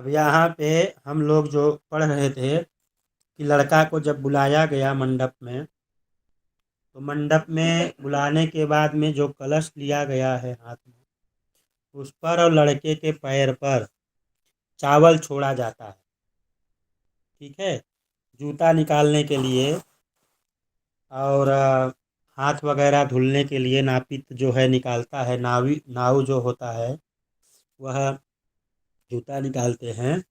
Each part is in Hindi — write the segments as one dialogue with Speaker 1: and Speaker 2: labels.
Speaker 1: अब यहाँ पे हम लोग जो पढ़ रहे थे कि लड़का को जब बुलाया गया मंडप में, तो मंडप में बुलाने के बाद में जो कलश लिया गया है हाथ में, उस पर और लड़के के पैर पर चावल छोड़ा जाता है। ठीक है। जूता निकालने के लिए और हाथ वगैरह धुलने के लिए नापित जो है निकालता है, नावी नाव जो होता है वह जूता निकालते हैं।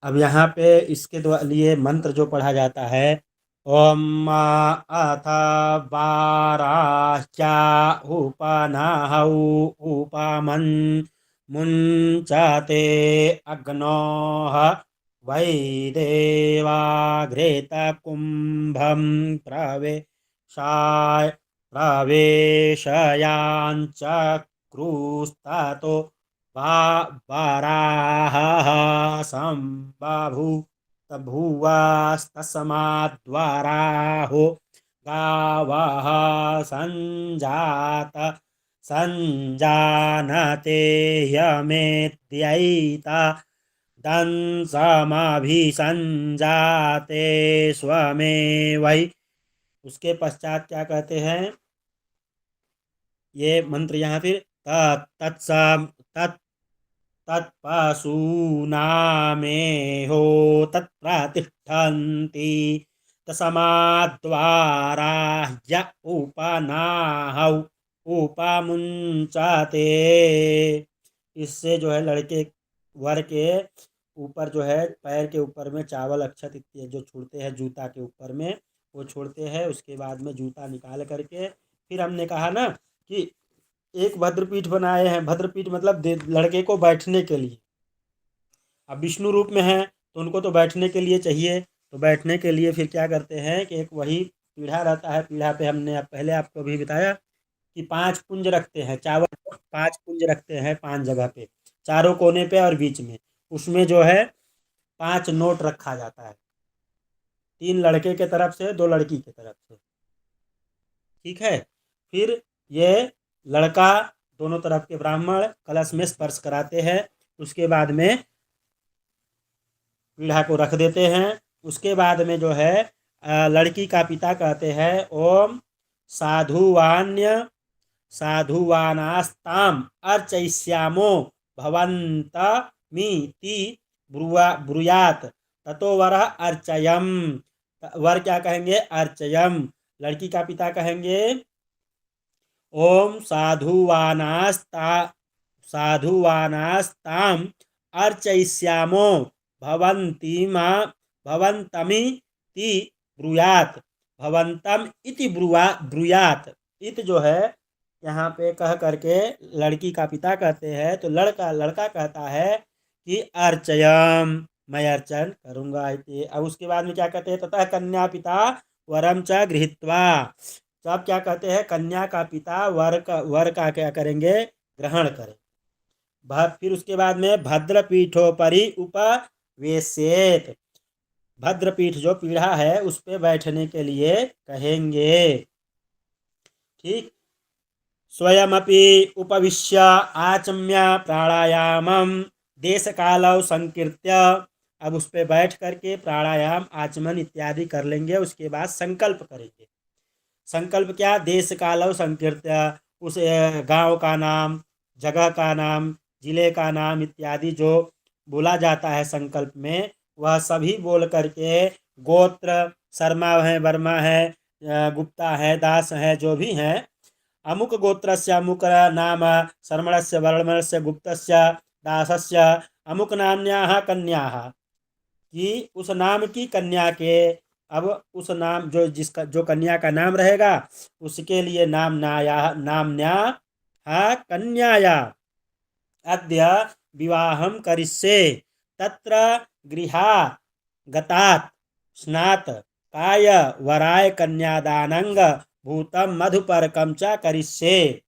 Speaker 1: अब यहाँ पे इसके लिए मंत्र जो पढ़ा जाता है, ओम अथ बाराश्चा उपनाहौ उपमन् मुञ्चते अग्नोः वै देवाघृतकुम्भं प्रवेशयाञ्चक्रुस्ततो वाराहः सम्बभूवस्तस्माद्वाराहो गावः संजानते यमेद्यैता दंसमभिसंजाते स्वमेवै। उसके पश्चात क्या कहते हैं ये मंत्र यहाँ फिर तत्सम तत् तत्पशूनामेहो तत्प्रतिष्ठन्ति तस्माद्वाराह्य उपनाहौ उपमुञ्चते। इससे जो है लड़के वर के ऊपर जो है पैर के ऊपर में चावल अक्षत इत्यादि जो छोड़ते हैं जूता के ऊपर में, वो छोड़ते हैं। उसके बाद में जूता निकाल करके फिर हमने कहा ना कि एक भद्रपीठ बनाए हैं। भद्रपीठ मतलब लड़के को बैठने के लिए। अब विष्णु रूप में है तो उनको तो बैठने के लिए चाहिए, तो बैठने के लिए फिर क्या करते हैं कि एक वही पीढ़ा रहता है। पीढ़ा पे हमने पहले आपको भी बताया कि 5 पुंज रखते हैं चावल, 5 पुंज रखते हैं 5 जगह पे, चारों कोने पे और बीच में। उसमें जो है 5 नोट रखा जाता है, 3 लड़के के तरफ से 2 लड़की के तरफ से। ठीक है। फिर ये लड़का दोनों तरफ के ब्राह्मण कलश में स्पर्श कराते हैं। उसके बाद में पीढ़ा को रख देते हैं। उसके बाद में जो है लड़की का पिता कहते हैं ओम साधुवान्य साधुवानास्ताम अर्चयिष्यामो भवन्तमीति ब्रूयात ततो वरः अर्चयम। वर क्या कहेंगे? अर्चयम। लड़की का पिता कहेंगे ओम साधुवानास्ताम अर्चयिष्यामो भवन्तमीति ब्रूयात। भवन्तम इति ब्रूयात। इत जो है यहाँ पे कह करके लड़की का पिता कहते हैं, तो लड़का कहता है कि अर्चयम, मैं अर्चन करूँगा। अब उसके बाद में क्या कहते हैं? ततः कन्या पिता वरम च गृहीत्वा। तो आप क्या कहते हैं? कन्या का पिता वर का क्या करेंगे? ग्रहण करें। फिर उसके बाद में भद्रपीठोपरि उपवेशेत। भद्रपीठ जो पीढ़ा है उस पे बैठने के लिए कहेंगे। ठीक। स्वयमपि उपविश्य आचम्य प्राणायामम देश कालौ संकीर्त्य। अब उस पे बैठ करके प्राणायाम आचमन इत्यादि कर लेंगे। उसके बाद संकल्प करेंगे। संकल्प क्या? देश कालौ संकीर्त्य, उस गांव का नाम, जगह का नाम, जिले का नाम इत्यादि जो बोला जाता है संकल्प में, वह सभी बोल करके गोत्र, शर्मा है, वर्मा है, गुप्ता है, दास है, जो भी हैं, अमुक गोत्रस्य अमुक नाम शर्मणस्य वर्मणस्य गुप्तस्य दासस्य अमुक नाम्याः कन्याः, कि उस नाम की कन्या के, अब उस नाम जिसका जो कन्या का नाम रहेगा उसके लिए नाम्या कन्याया अद्य विवाहं करिष्ये तत्र गृहा गतात् स्नात काय वराय कन्यादानंग भूतम मधुपर्कम च करिष्ये।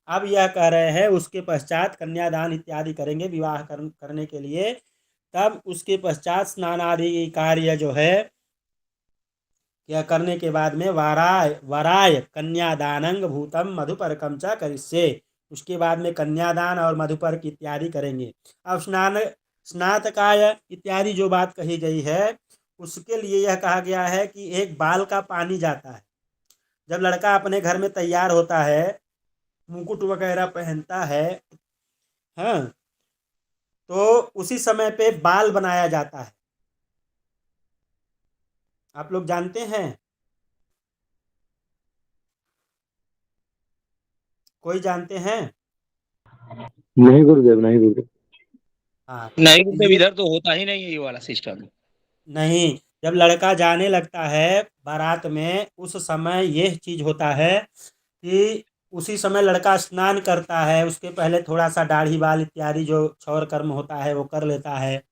Speaker 1: अब यह कह रहे हैं उसके पश्चात कन्यादान इत्यादि करेंगे विवाह करने के लिए। तब उसके पश्चात स्नान आदि कार्य जो है यह करने के बाद में वराय कन्यादानंग भूतम मधुपर्कम च करिष्ये। उसके बाद में कन्यादान और मधुपर्क इत्यादि करेंगे। अब स्नातकाय इत्यादि जो बात कही गई है उसके लिए यह कहा गया है कि एक बाल का पानी जाता है। जब लड़का अपने घर में तैयार होता है, मुकुट वगैरह पहनता है, हाँ, तो उसी समय पे बाल बनाया जाता है। आप लोग जानते हैं? कोई जानते हैं?
Speaker 2: नहीं गुरुदेव, नहीं गुरुदेव।
Speaker 1: हाँ,
Speaker 3: नहीं
Speaker 1: तो
Speaker 3: गुरुदेव,
Speaker 1: ये
Speaker 3: इधर तो होता ही नहीं है ये वाला सिस्टम।
Speaker 1: नहीं, जब लड़का जाने लगता है बारात में उस समय यह चीज होता है कि उसी समय लड़का स्नान करता है। उसके पहले थोड़ा सा दाढ़ी बाल इत्यादि जो क्षौर कर्म होता है वो कर लेता है।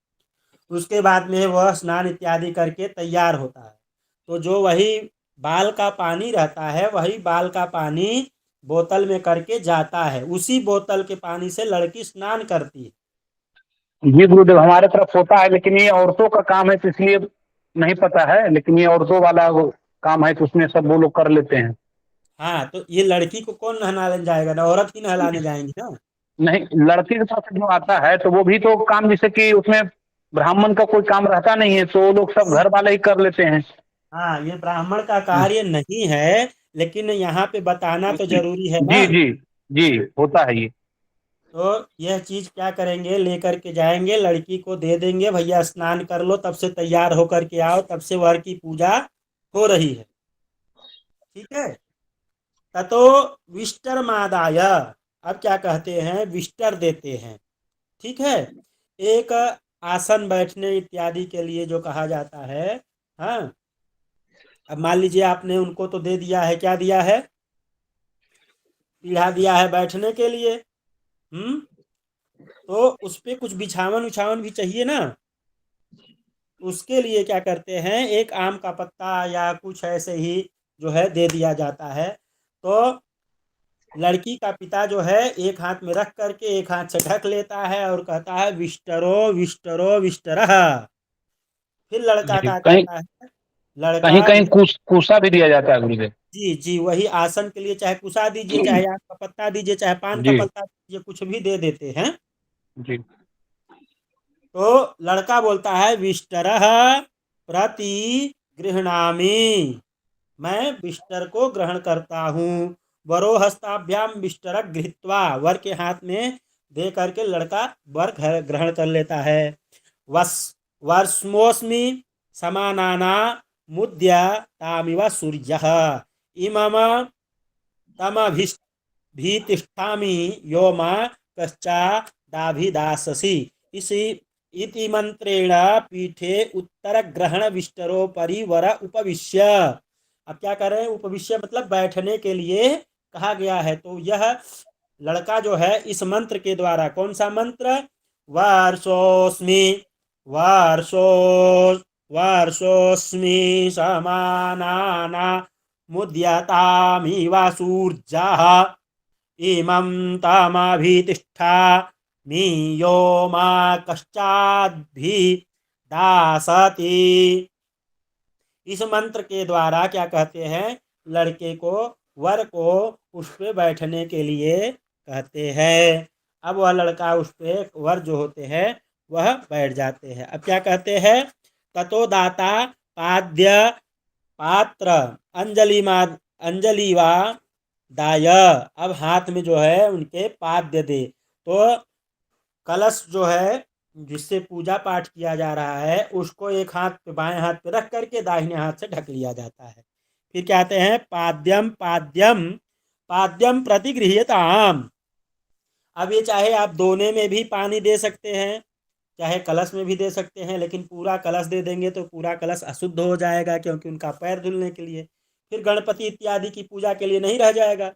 Speaker 1: उसके बाद में वह स्नान इत्यादि करके तैयार होता है। तो जो वही बाल का पानी रहता है वही बाल का पानी बोतल में करके जाता है। उसी बोतल के पानी से लड़की स्नान करती है।
Speaker 2: जी गुरुदेव, हमारे तरफ होता है, लेकिन ये औरतों का काम है तो इसलिए नहीं पता है। लेकिन ये औरतों वाला वो काम है तो उसमें सब वो लोग कर लेते हैं।
Speaker 1: हाँ, तो ये लड़की को कौन नहलाने जाएगा? ना औरत ही नहलाने जाएंगी ना।
Speaker 2: नहीं, लड़की के पास जो आता है तो वो भी तो काम, जैसे कि उसमें ब्राह्मण का कोई काम रहता नहीं है तो वो लोग सब घर वाले ही कर लेते हैं।
Speaker 1: हाँ, ये ब्राह्मण का कार्य नहीं है, लेकिन यहाँ पे बताना तो जरूरी है ना।
Speaker 2: जी जी। जी, होता है ये।
Speaker 1: तो यह चीज क्या करेंगे, लेकर के जाएंगे, लड़की को दे देंगे, भैया स्नान कर लो, तब से तैयार होकर के आओ, तब से वर की पूजा हो रही है। ठीक है। ततो विष्टर मादाय, अब क्या कहते हैं, विष्टर देते हैं। ठीक है। एक आसन बैठने इत्यादि के लिए जो कहा जाता है। हाँ, अब मान लीजिए आपने उनको तो दे दिया है, क्या दिया है? पीढ़ा दिया है बैठने के लिए। हम्म। तो उस पे कुछ बिछावन उछावन भी चाहिए ना। उसके लिए क्या करते हैं, एक आम का पत्ता या कुछ ऐसे ही जो है दे दिया जाता है। तो लड़की का पिता जो है एक हाथ में रख करके एक हाथ से ढक लेता है और कहता है विष्टरो विष्टरो विष्टरः। फिर लड़का
Speaker 2: जी,
Speaker 1: क्या
Speaker 2: कहीं
Speaker 1: कहता है? लड़का
Speaker 2: कहीं कहीं कुसा भी दिया जाता है गुरुदेव।
Speaker 1: जी जी, वही आसन के लिए चाहे कुसा दीजिए, चाहे आम का पत्ता दीजिए, चाहे पान का
Speaker 2: जी
Speaker 1: पत्ता दीजिए, कुछ भी दे देते हैं।
Speaker 2: जी।
Speaker 1: तो लड़का बोलता है विष्टरः प्रति गृह्णामि, मैं बिस्तर को ग्रहण करता हूँ। वरो हस्ताभ्याम बिस्तर गृहीत्वा, वर के हाथ में दे करके लड़का वर ग्रहण कर लेता है। वस वर्ष्मोस्मि समानाना मुद्य तामिव सूर्य इमम तमभितिष्ठामि यो मां कश्चादाभिदाससि। इसी इति मंत्रेण पीठे उत्तर ग्रहण विष्टरोपरि वर उपविश्य। अब क्या कर रहे हैं, उपविश्य मतलब बैठने के लिए कहा गया है। तो यह लड़का जो है इस मंत्र के द्वारा, कौन सा मंत्र? वर्षोस्मि वर्षो वर्षोस्मि समानाना मुद्यतामिव सूर्यः इमं तमभितिष्ठामि यो मा कश्चाद्भि दासति। इस मंत्र के द्वारा क्या कहते हैं, लड़के को, वर को उस पे बैठने के लिए कहते हैं। अब वह लड़का उस पे, वर जो होते हैं वह बैठ जाते हैं। अब क्या कहते हैं, ततो दाता पाद्य पात्र अंजलि मा अंजलि वा दाय, अब हाथ में जो है उनके पाद्य दे। तो कलश जो है जिससे पूजा पाठ किया जा रहा है उसको एक हाथ पे, बाएं हाथ पे रख करके दाहिने हाथ से ढक लिया जाता है। फिर कहते हैं पाद्यम पाद्यम पाद्यम प्रतिगृह्यताम। अब ये चाहे आप दोने में भी पानी दे सकते हैं, चाहे कलश में भी दे सकते हैं, लेकिन पूरा कलश दे देंगे तो पूरा कलश अशुद्ध हो जाएगा, क्योंकि उनका पैर धुलने के लिए, फिर गणपति इत्यादि की पूजा के लिए नहीं रह जाएगा।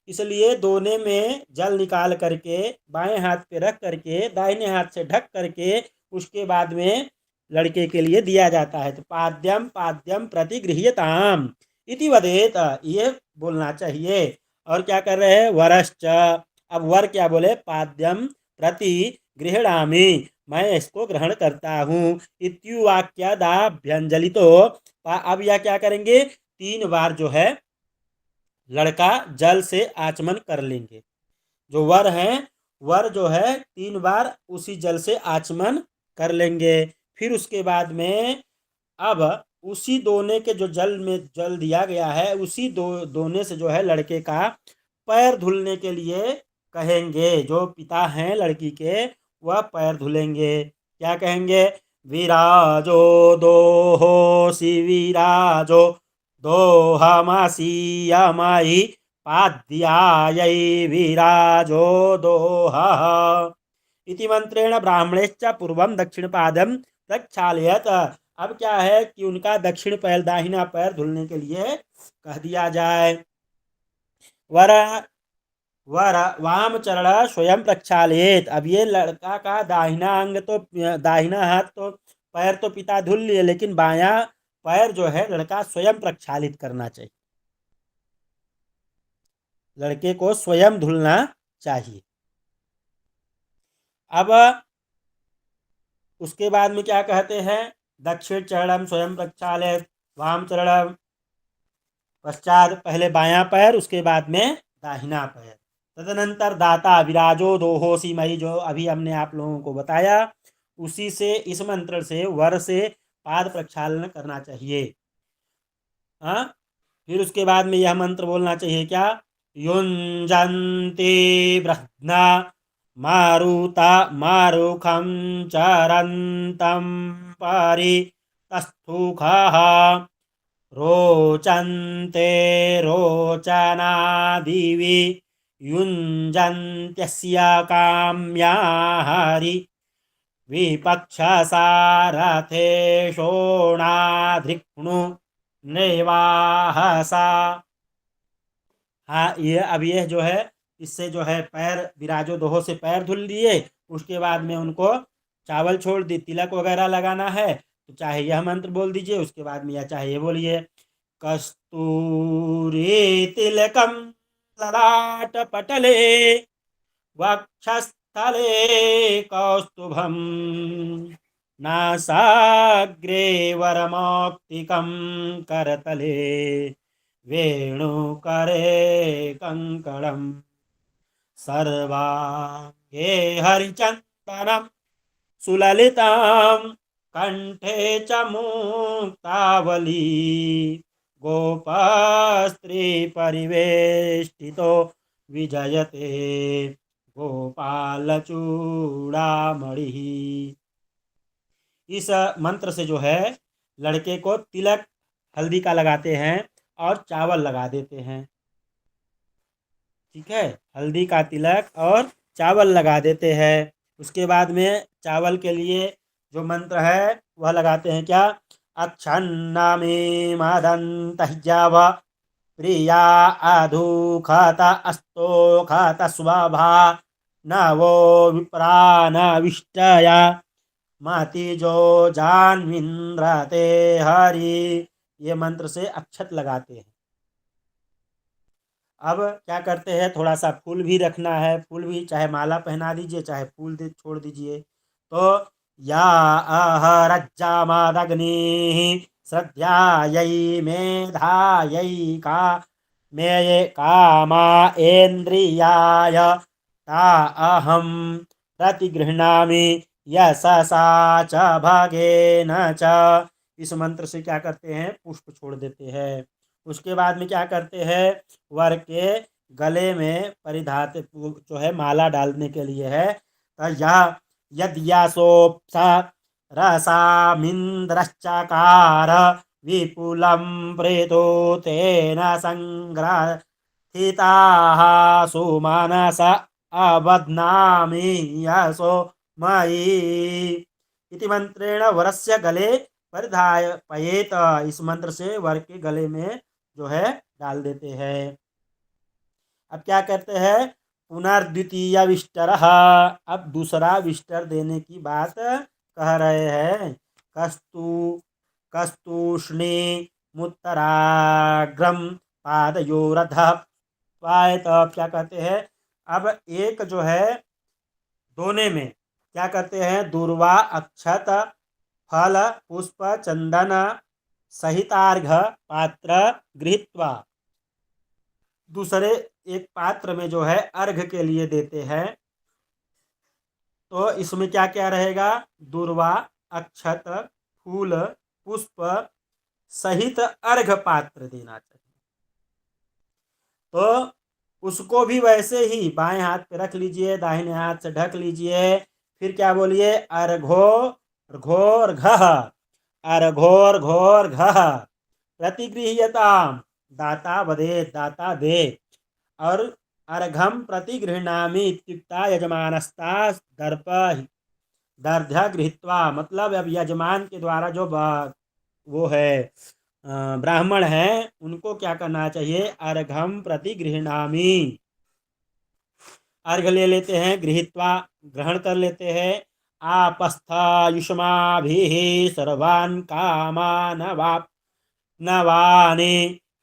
Speaker 1: इसलिए दोने में जल निकाल करके बाएं हाथ पे रख करके दाहिने हाथ से ढक करके उसके बाद में लड़के के लिए दिया जाता है। तो पाद्यम पाद्यम प्रतिगृह्यताम इति वदेत, ये बोलना चाहिए। और क्या कर रहे हैं, वरश्च, अब वर क्या बोले, पाद्यम प्रति गृह्णामि, मैं इसको ग्रहण करता हूँ। इत्युवाक्यदाभ्यंजलि, तो अब यह क्या करेंगे, 3 बार जो है लड़का जल से आचमन कर लेंगे। जो वर हैं, वर जो है 3 बार उसी जल से आचमन कर लेंगे। फिर उसके बाद में अब उसी दोने के जो जल में जल दिया गया है उसी दोने से जो है लड़के का पैर धुलने के लिए कहेंगे। जो पिता हैं लड़की के वह पैर धुलेंगे। क्या कहेंगे? विराजो दोहोसी विराजो दोहमासी यमाई पाद्यायै विराजो दोहः इति मंत्रेण ब्राह्मणेश्च पूर्वम दक्षिणपादम प्रक्षालयत। अब क्या है कि उनका दक्षिण पैर दाहिना पैर धुलने के लिए कह दिया जाए। वर वर वाम चरण स्वयं प्रक्षालित। अब ये लड़का का दाहिना अंग तो दाहिना हाथ तो पैर तो पिता धुल लिए, लेकिन बायां पैर जो है लड़का स्वयं प्रक्षालित करना चाहिए। लड़के को स्वयं धुलना चाहिए। अब उसके बाद में क्या कहते हैं? दक्षिण चरणम स्वयं प्रक्षालित, वाम चरणम पश्चात पहले बायां पैर उसके बाद में दाहिना पैर। तदनंतर दाता विराजो दोहोसी मई, जो अभी हमने आप लोगों को बताया, उसी से इस मंत्र से वर से पाद प्रक्षालन करना चाहिए। हाँ, फिर उसके बाद में यह मंत्र बोलना चाहिए क्या? युञ्जन्ति बृहद्ना मारुता मारुखं चरन्तं परितस्थुखः रोचन्ते रोचना दिवि युञ्जन्त्यस्य काम्या हरि विपक्षसारथे शोणाधृक्नु नैवाहसा। हाँ, ये अब यह जो है इससे जो है पैर विराजो दोहो से पैर धुल लिए। उसके बाद में उनको चावल छोड़ दी, तिलक वगैरह लगाना है तो चाहे यह मंत्र बोल दीजिए, उसके बाद में या चाहे ये बोलिए कस्तूरी तिलकम ललाट पटले वक्षस्थले कौस्तुभम नासाग्रे वरमौक्तिकं करतले वेणुकरे कंकणम सर्वांगे हरिचंदनम सुललितां कंठे च मुक्तावली गोपस्त्री परिवेष्टितो विजयते गोपाल चूड़ामणि। इस मंत्र से जो है लड़के को तिलक हल्दी का लगाते हैं और चावल लगा देते हैं। ठीक है, हल्दी का तिलक और चावल लगा देते हैं। उसके बाद में चावल के लिए जो मंत्र है वह लगाते हैं क्या? अक्षन्ना में मदंत जाव प्रिया अधु खाता अस्तो खाता स्वभा नवो विप्रान विष्टया माति जो जानविंद्रते हरि। ये मंत्र से अक्षत लगाते हैं। अब क्या करते हैं? थोड़ा सा फूल भी रखना है। फूल भी चाहे माला पहना दीजिए चाहे फूल दे छोड़ दीजिए। तो या अहरज्जामादग्नि श्रद्धायै मेधायै का मे कामा इंद्रियाय ता अहम प्रतिगृह्णामि यशसा च भागेन च। इस मंत्र से क्या करते हैं? पुष्प छोड़ देते हैं। उसके बाद में क्या करते हैं? वर के गले में परिधात जो है माला डालने के लिए है। तो यह यद्यासोप्सा रसामिंद्रश्चकार विपुलं प्रेतो तेन संग्रहिताः सुमानस अबध्नामि यशो मयि इति मंत्रेण वरस्य गले परिधायपयेत। इस मंत्र से वर के गले में जो है डाल देते हैं। अब क्या करते हैं? पुनर्द्वितीय विष्टर। अब दूसरा विष्टर देने की बात कह रहे हैं। कस्तूष्णी मुत्तराग्रम पादयोरध पायत। अब क्या कहते हैं? अब एक जो है दोने में क्या करते हैं? दूर्वा अक्षत फल पुष्प चंदन सहितार्घ पात्र गृहीत्वा दूसरे एक पात्र में जो है अर्घ के लिए देते हैं। तो इसमें क्या क्या रहेगा? दूर्वा, अक्षत, फूल, पुष्प सहित अर्घ पात्र देना चाहिए। तो उसको भी वैसे ही बाएं हाथ पे रख लीजिए, दाहिने हाथ से ढक लीजिए। फिर क्या बोलिए? अर्घो घोर घः, अर्घोर घोर घः प्रतिगृह्यताम, दाता वदे, दाता दे। और अर्घम प्रतिगृह्णामि इत्युक्ता यजमानस्ता दर्प दर्ध्या गृहीत्वा, मतलब अब यजमान के द्वारा जो वो है ब्राह्मण है, उनको क्या करना चाहिए? अर्घम प्रतिगृह्णामि, अर्घ ले लेते हैं, गृहीत्वा ग्रहण कर लेते हैं। आपस्थायुष्माभिः सर्वान् कामानवाप्नवानि,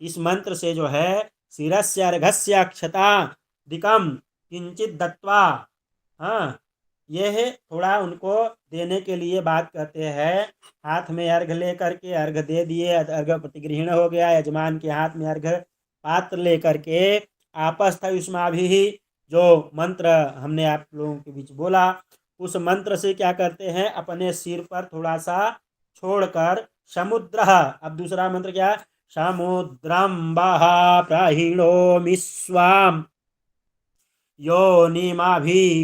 Speaker 1: इस मंत्र से जो है शिरस्य अर्घस्य अक्षतादिकम किंचित दत्वा, हाँ, यह थोड़ा उनको देने के लिए बात कहते हैं। हाथ में अर्घ ले करके अर्घ दे दिए, अर्घ प्रतिगृहण हो गया, यजमान के हाथ में अर्घ पात्र ले करके आपस्थायुष्माभिः, जो मंत्र हमने आप लोगों के बीच बोला, उस मंत्र से क्या करते हैं? अपने सिर पर थोड़ा सा छोड़कर समुद्र, अब दूसरा मंत्र क्या? समुद्रम बहा प्राहिणोमि स्वाम योनिमाभिगच्छता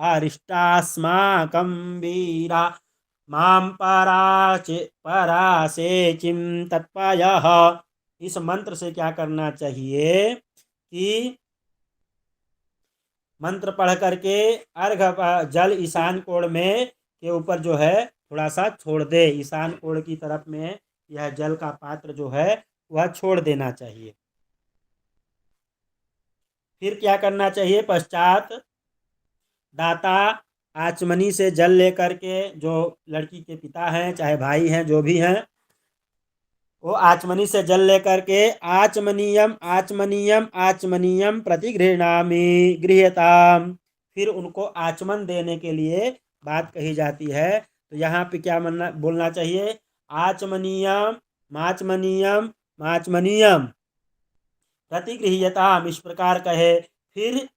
Speaker 1: अरिष्टास्माकं वीरा मां परासेचिं तत्पयः। इस मंत्र से क्या करना चाहिए कि मंत्र पढ़ करके अर्घ जल ईशान कोण में के ऊपर जो है थोड़ा सा छोड़ दे, ईशान कोण की तरफ में यह जल का पात्र जो है वह छोड़ देना चाहिए। फिर क्या करना चाहिए? पश्चात दाता आचमनी से जल लेकर के, जो लड़की के पिता हैं चाहे भाई हैं जो भी हैं, वो आचमनी से जल लेकर के आचमनीयम आचमनीयम आचमनीयम प्रतिगृह्णामि गृह्यताम, फिर उनको आचमन देने के लिए बात कही जाती है। तो यहाँ पे क्या बोलना चाहिए? आचमनीयम माचमनीयम माचमनीयम प्रतिगृह्यताम, इस प्रकार कहे। फिर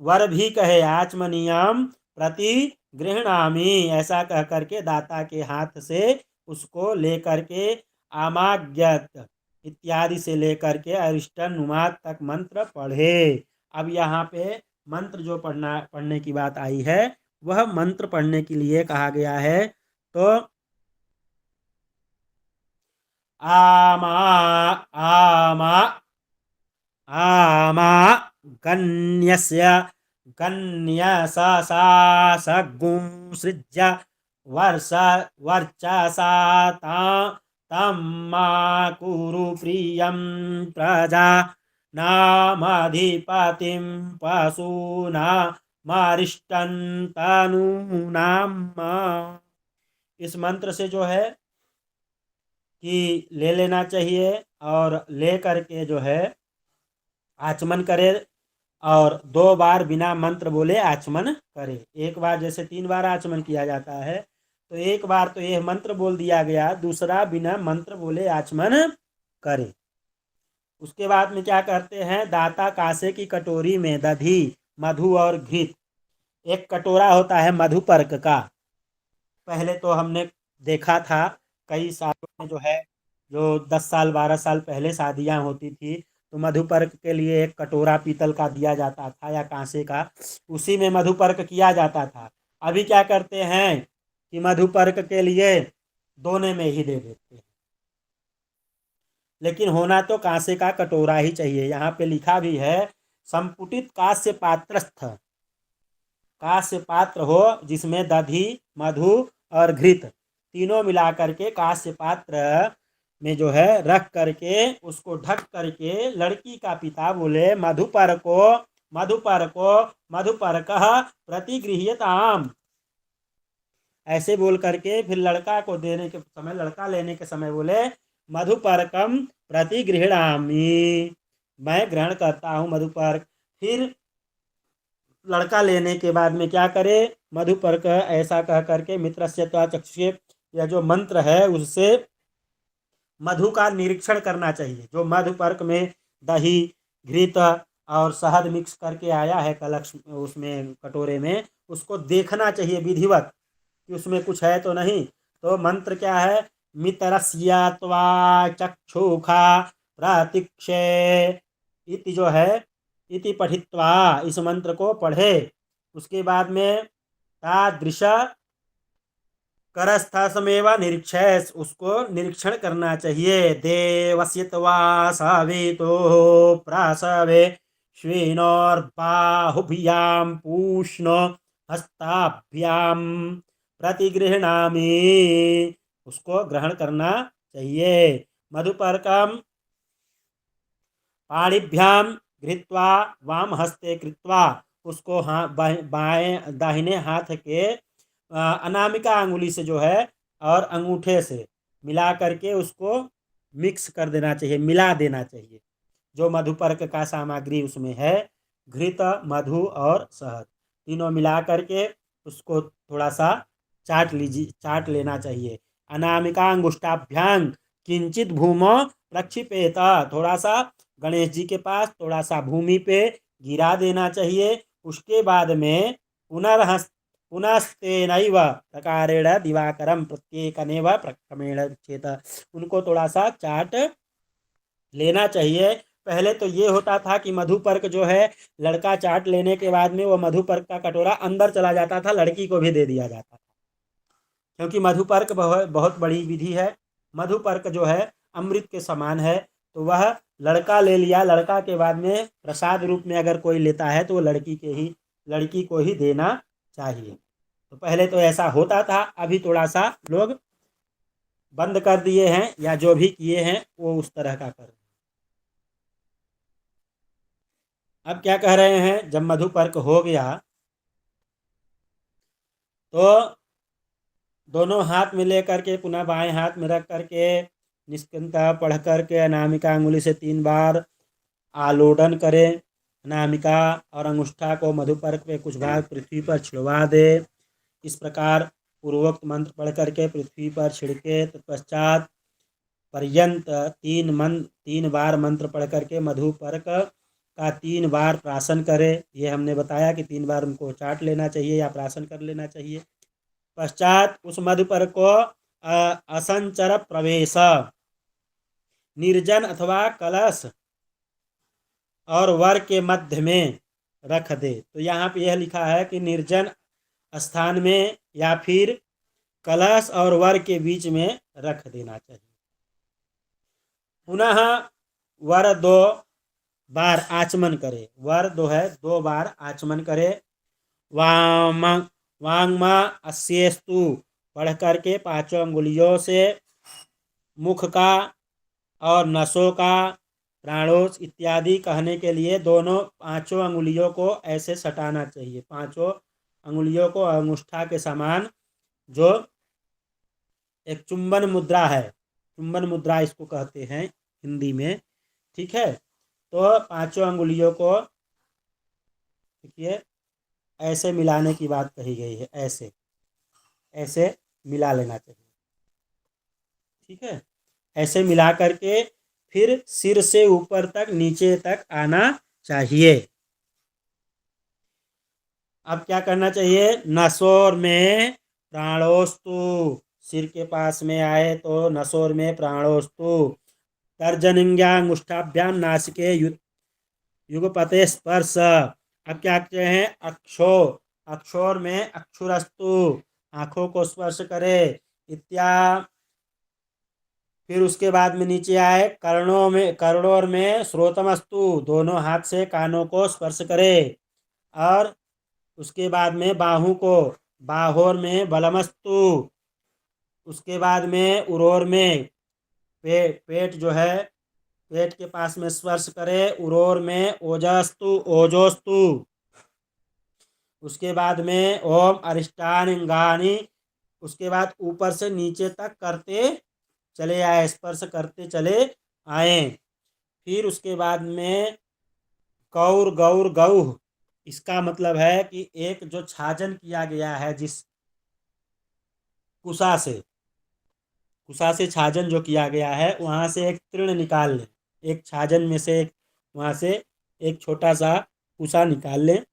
Speaker 1: वर भी कहे आचमनीयम प्रतिगृह्णामि, ऐसा कह करके दाता के हाथ से उसको लेकर के आमाज्ञत इत्यादि से लेकर के अरिष्टनुमात तक मंत्र पढ़े। अब यहाँ पे मंत्र जो पढ़ने की बात आई है, वह मंत्र पढ़ने के लिए कहा गया है। तो आमा आमा आमा गण्यस्य गण्यससासगुंसृज्य वर्ष वर्चसा तं मा कुरु प्रियं प्रजा नामधिपतिं पशूनामरिष्टं तनूनाम्। इस मंत्र से जो है कि ले लेना चाहिए और ले करके जो है आचमन करे, और 2 बार बिना मंत्र बोले आचमन करे। एक बार जैसे 3 बार आचमन किया जाता है, तो एक बार तो यह मंत्र बोल दिया गया, दूसरा बिना मंत्र बोले आचमन करे। उसके बाद में क्या करते हैं? दाता कासे की कटोरी में दधी, मधु और घृत, एक कटोरा होता है मधुपर्क का। पहले तो हमने देखा था कई सालों में जो है, जो 10 साल 12 साल पहले शादियां होती थी, तो मधुपर्क के लिए एक कटोरा पीतल का दिया जाता था या कांसे का, उसी में मधुपर्क किया जाता था। अभी क्या करते हैं कि मधुपर्क के लिए दोने में ही दे देते हैं, लेकिन होना तो कांसे का कटोरा ही चाहिए। यहाँ पे लिखा भी है संपुटित कांस्य पात्रस्थ, कांस्य पात्र हो जिसमें दधी, मधु और घृत तीनों मिला करके कांस्य पात्र में जो है रख करके उसको ढक करके लड़की का पिता बोले मधुपर्को मधुपर्को मधुपर्कः प्रतिगृह्यताम, ऐसे बोल करके फिर लड़का को देने के समय, लड़का लेने के समय बोले मधुपर्कम प्रतिगृह्णामि, मैं ग्रहण करता हूँ मधुपर्क। फिर लड़का लेने के बाद में क्या करे? मधुपर्क ऐसा कह करके मित्रस्य त्वा चक्षुषे, यह जो मंत्र है उससे मधु का निरीक्षण करना चाहिए। जो मधुपर्क में दही, घृत और शहद मिक्स करके आया है कलश उसमें कटोरे में, उसको देखना चाहिए विधिवत कि उसमें कुछ है तो नहीं। तो मंत्र क्या है? मितरस्या त्वा चक्षुखा प्रतीक्षे इति जो है, इति पठित्वा, इस मंत्र को पढ़े। उसके बाद में तादृश करस्थसमेव निरीक्षेस, उसको निरीक्षण करना चाहिए। देवस्य त्वा सवितुः प्रासवे श्विनोर्बाहुभ्यां पूष्ण हस्ताभ्याम प्रतिगृह्णामि, उसको ग्रहण करना चाहिए। मधुपर्कम पाणिभ्याम घृत्वा वाम हस्ते कृत्वा, उसको बाएं दाहिने हाथ के अनामिका अंगुली से जो है और अंगूठे से मिला करके उसको मिक्स कर देना चाहिए, मिला देना चाहिए। जो मधुपर्क का सामग्री उसमें है, घृत, मधु और शहद, तीनों मिला करके उसको थोड़ा सा चाट लेना चाहिए। अनामिका अंगुष्ठाभ्यां किंचित भूमो प्रक्षिपेत, थोड़ा सा गणेश जी के पास थोड़ा सा भूमि पे गिरा देना चाहिए। उसके बाद में पुनस्तेनैव प्रकारेण दिवाकरम प्रत्येकनेव प्रक्रमेण चेत, उनको थोड़ा सा चाट लेना चाहिए। पहले तो ये होता था कि मधुपर्क जो है, लड़का चाट लेने के बाद में वो मधुपर्क का कटोरा अंदर चला जाता था, लड़की को भी दे दिया जाता था। क्योंकि मधुपर्क बहुत बड़ी विधि है। मधुपर्क जो है अमृत के समान है, तो वह लड़का ले लिया, लड़का के बाद में प्रसाद रूप में अगर कोई लेता है तो वो लड़की को ही देना चाहिए। तो पहले तो ऐसा होता था, अभी थोड़ा सा लोग बंद कर दिए हैं, या जो भी किए हैं वो उस तरह का कर। अब क्या कह रहे हैं, जब मधुपर्क हो गया तो दोनों हाथ में लेकर के पुनः बाएं हाथ में रख करके निष्कंता पढ़ करके अनामिका अंगुली से 3 बार आलोडन करें। अनामिका और अंगुष्ठा को मधुपर्क पे कुछ भाग पृथ्वी पर छिड़वा दे। इस प्रकार पूर्वोक्त मंत्र पढ़ करके पृथ्वी पर छिड़के, तत्पश्चात पर्यंत 3 बार मंत्र पढ़ करके मधुपर्क का 3 बार प्राशन करे। ये हमने बताया कि 3 बार उनको चाट लेना चाहिए या प्राशन कर लेना चाहिए। पश्चात उस मधुपर्क को असंचर प्रवेश, निर्जन अथवा कलश और वर के मध्य में रख दे। तो यहाँ पे यह लिखा है कि निर्जन स्थान में या फिर कलश और वर के बीच में रख देना चाहिए। पुनः वर 2 बार आचमन करे, वर 2 बार आचमन करे। वांगमा अस्येस्तु पढ़ करके 5 अंगुलियों से मुख का और नसों का, प्राणोस इत्यादि कहने के लिए दोनों 5 अंगुलियों को ऐसे सटाना चाहिए। 5 अंगुलियों को अंगुष्ठा के समान, जो एक चुंबन मुद्रा है, चुंबन मुद्रा इसको कहते हैं हिंदी में, ठीक है। तो 5 अंगुलियों को देखिए ऐसे मिलाने की बात कही गई है, ऐसे ऐसे मिला लेना चाहिए, ठीक है। ऐसे मिला करके फिर सिर से ऊपर तक नीचे तक आना चाहिए। अब क्या करना चाहिए, नसोर में प्राणोस्तु, सिर के पास में आए तो नसोर में प्राणोस्तु। तर्जनिंग्यांगुष्ठाभ्याम नासिके युगपते स्पर्श। अब क्या कहते हैं, अक्षोर में अक्षुरस्तु, आंखों को स्पर्श करे। फिर उसके बाद में नीचे आए कर्णोर में श्रोतमस्तु, दोनों हाथ से कानों को स्पर्श करे। और उसके बाद में बाहु को, बाहोर में बलमस्तु। उसके बाद में उरोर में पेट जो है, पेट के पास में स्पर्श करे। उरोर में ओजोस्तु। उसके बाद में ओम अरिष्टानिंगानि। उसके बाद ऊपर से नीचे तक करते चले आए, स्पर्श करते चले आए। फिर उसके बाद में कौर गौर गौह, इसका मतलब है कि एक जो छाजन किया गया है, जिस कुशा से छाजन जो किया गया है, वहाँ से एक तृण निकाल लें, एक छाजन में से वहाँ से एक छोटा सा कुशा निकाल लें।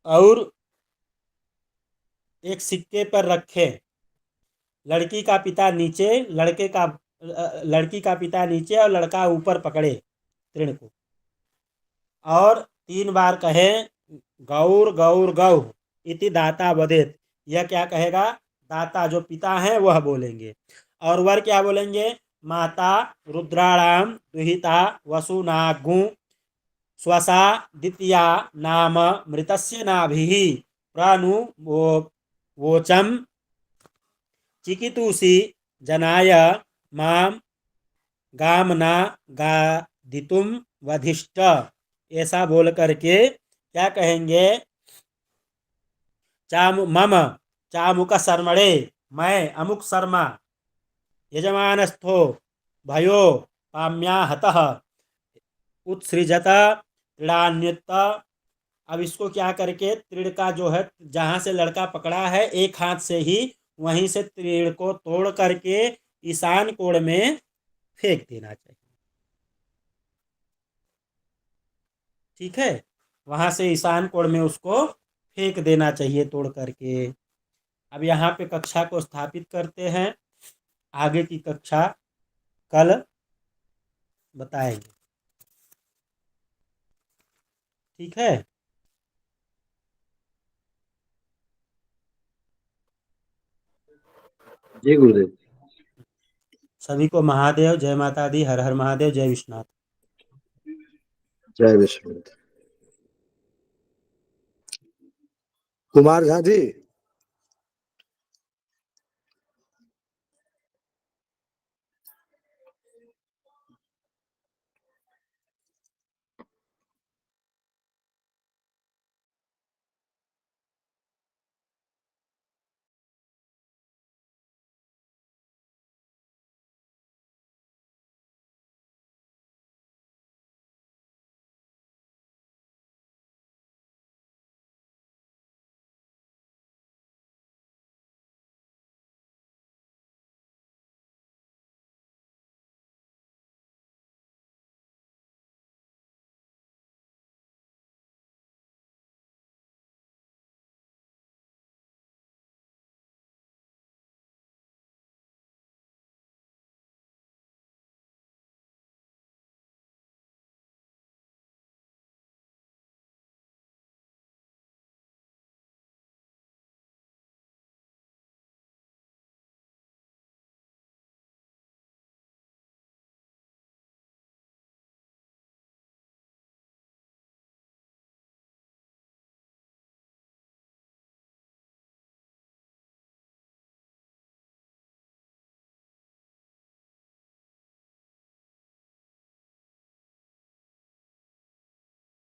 Speaker 1: और एक सिक्के पर रखे, लड़की का पिता नीचे, लड़की का पिता नीचे और लड़का ऊपर पकड़े तृण को, और 3 बार कहे गौर गौर गौ इति दाता वदेत। यह क्या कहेगा? दाता जो पिता है वह बोलेंगे। और वर क्या बोलेंगे? माता रुद्राणाम दुहिता वसुनागु स्वसा द्वितीया नाम मृतस्य नाभिः प्रानु वोचम चिकितुषि जनाय माम गामना गादितुम वधिष्ठ। ऐसा बोल करके क्या कहेंगे? मम चामुक शर्मणे, मैं अमुक शर्मा यजमानस्थो भयो पाम्या हतः उत्सृजत त्रिणान्युत। अब इसको क्या करके त्रिण का जो है जहां से लड़का पकड़ा है एक हाथ से ही वहीं से त्रिण को तोड़ करके ईशान कोण में फेंक देना चाहिए। ठीक है, वहां से ईशान कोण में उसको फेंक देना चाहिए तोड़ करके। अब यहाँ पे कक्षा को स्थापित करते हैं, आगे की कक्षा कल बताएंगे। ठीक है,
Speaker 4: जय गुरुदेव।
Speaker 1: सभी को महादेव, जय माता दी, हर हर महादेव, जय विश्वनाथ।
Speaker 4: जय विश्वनाथ। कुमार झा जी।